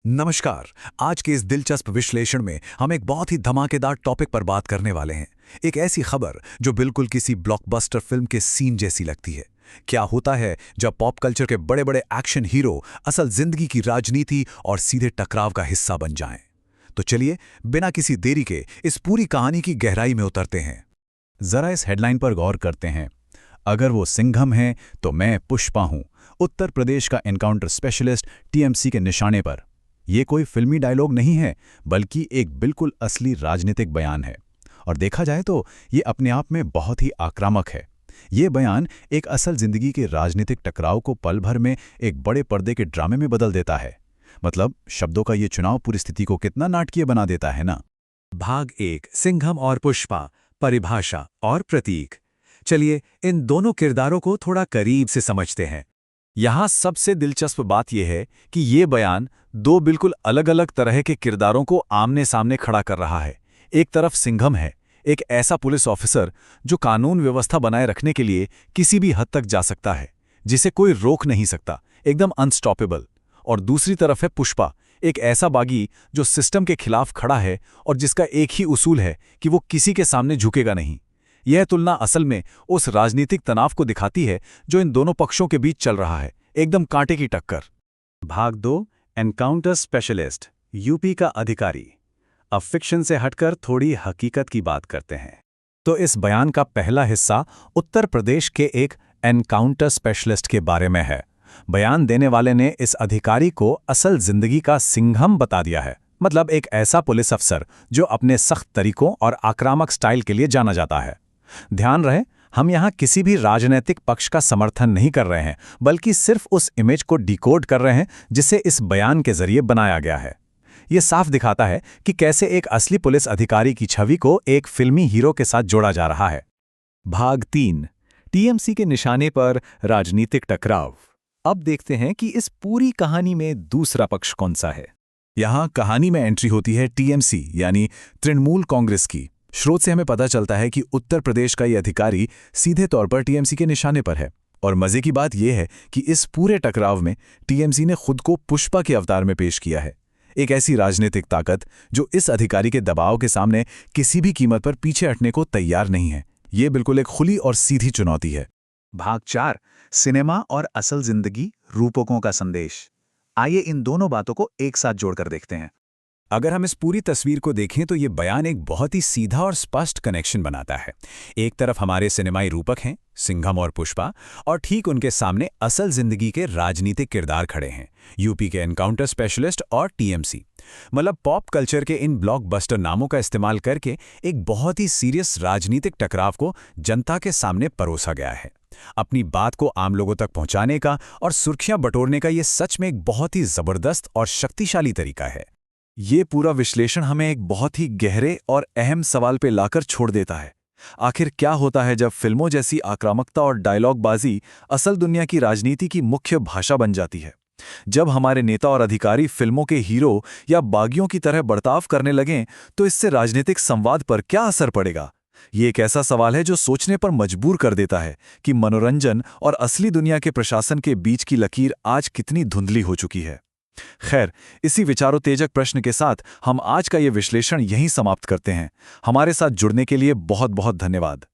नमस्कार। आज के इस दिलचस्प विश्लेषण में हम एक बहुत ही धमाकेदार टॉपिक पर बात करने वाले हैं। एक ऐसी खबर जो बिल्कुल किसी ब्लॉकबस्टर फिल्म के सीन जैसी लगती है। क्या होता है जब पॉप कल्चर के बड़े बड़े एक्शन हीरो असल जिंदगी की राजनीति और सीधे टकराव का हिस्सा बन जाएं? तो चलिए बिना किसी देरी के इस पूरी कहानी की गहराई में उतरते हैं। जरा इस हेडलाइन पर गौर करते हैं। अगर वो सिंघम हैं तो मैं पुष्पा हूं। उत्तर प्रदेश का एनकाउंटर स्पेशलिस्ट टीएमसी के निशाने पर। ये कोई फिल्मी डायलॉग नहीं है, बल्कि एक बिल्कुल असली राजनीतिक बयान है। और देखा जाए तो ये अपने आप में बहुत ही आक्रामक है। ये बयान एक असल जिंदगी के राजनीतिक टकराव को पल भर में एक बड़े पर्दे के ड्रामे में बदल देता है। मतलब शब्दों का ये चुनाव पूरी स्थिति को कितना नाटकीय बना देता है ना। भाग 1, सिंघम और पुष्पा, परिभाषा और प्रतीक। चलिए इन दोनों किरदारों को थोड़ा करीब से समझते हैं। यहाँ सबसे दिलचस्प बात यह है कि ये बयान दो बिल्कुल अलग अलग तरह के किरदारों को आमने सामने खड़ा कर रहा है। एक तरफ सिंघम है, एक ऐसा पुलिस ऑफिसर जो कानून व्यवस्था बनाए रखने के लिए किसी भी हद तक जा सकता है, जिसे कोई रोक नहीं सकता, एकदम अनस्टॉपेबल। और दूसरी तरफ है पुष्पा, एक ऐसा बागी जो सिस्टम के खिलाफ खड़ा है और जिसका एक ही उसूल है कि वो किसी के सामने झुकेगा नहीं। यह तुलना असल में उस राजनीतिक तनाव को दिखाती है जो इन दोनों पक्षों के बीच चल रहा है, एकदम कांटे की टक्कर। भाग 2, एनकाउंटर स्पेशलिस्ट, यूपी का अधिकारी। अब फिक्शन से हटकर थोड़ी हकीकत की बात करते हैं। तो इस बयान का पहला हिस्सा उत्तर प्रदेश के एक एनकाउंटर स्पेशलिस्ट के बारे में है। बयान देने वाले ने इस अधिकारी को असल जिंदगी का सिंघम बता दिया है। मतलब एक ऐसा पुलिस अफसर जो अपने सख्त तरीकों और आक्रामक स्टाइल के लिए जाना जाता है। ध्यान रहे, हम यहाँ किसी भी राजनीतिक पक्ष का समर्थन नहीं कर रहे हैं, बल्कि सिर्फ उस इमेज को डिकोड कर रहे हैं जिसे इस बयान के जरिए बनाया गया है। ये साफ दिखाता है कि कैसे एक असली पुलिस अधिकारी की छवि को एक फिल्मी हीरो के साथ जोड़ा जा रहा है। भाग 3, टीएमसी के निशाने पर राजनीतिक टकराव। अब देखते हैं कि इस पूरी कहानी में दूसरा पक्ष कौन सा है। यहाँ कहानी में एंट्री होती है टीएमसी यानी तृणमूल कांग्रेस की। स्रोत से हमें पता चलता है कि उत्तर प्रदेश का ये अधिकारी सीधे तौर पर टीएमसी के निशाने पर है। और मजे की बात यह है कि इस पूरे टकराव में टीएमसी ने खुद को पुष्पा के अवतार में पेश किया है। एक ऐसी राजनीतिक ताकत जो इस अधिकारी के दबाव के सामने किसी भी कीमत पर पीछे हटने को तैयार नहीं है। ये बिल्कुल एक खुली और सीधी चुनौती है। भाग 4, सिनेमा और असल जिंदगी, रूपकों का संदेश। आइए इन दोनों बातों को एक साथ जोड़कर देखते हैं। अगर हम इस पूरी तस्वीर को देखें तो ये बयान एक बहुत ही सीधा और स्पष्ट कनेक्शन बनाता है। एक तरफ हमारे सिनेमाई रूपक हैं सिंघम और पुष्पा, और ठीक उनके सामने असल जिंदगी के राजनीतिक किरदार खड़े हैं, यूपी के एनकाउंटर स्पेशलिस्ट और टीएमसी। मतलब पॉप कल्चर के इन ब्लॉकबस्टर नामों का इस्तेमाल करके एक बहुत ही सीरियस राजनीतिक टकराव को जनता के सामने परोसा गया है। अपनी बात को आम लोगों तक पहुंचाने का और सुर्खियां बटोरने का ये सच में एक बहुत ही जबरदस्त और शक्तिशाली तरीका है। ये पूरा विश्लेषण हमें एक बहुत ही गहरे और अहम सवाल पे लाकर छोड़ देता है। आखिर क्या होता है जब फिल्मों जैसी आक्रामकता और डायलॉगबाजी असल दुनिया की राजनीति की मुख्य भाषा बन जाती है? जब हमारे नेता और अधिकारी फिल्मों के हीरो या बागियों की तरह बर्ताव करने लगें तो इससे राजनीतिक संवाद पर क्या असर पड़ेगा? ये एक ऐसा सवाल है जो सोचने पर मजबूर कर देता है कि मनोरंजन और असली दुनिया के प्रशासन के बीच की लकीर आज कितनी धुंधली हो चुकी है। खैर, इसी विचारोत्तेजक प्रश्न के साथ हम आज का ये विश्लेषण यहीं समाप्त करते हैं। हमारे साथ जुड़ने के लिए बहुत बहुत धन्यवाद।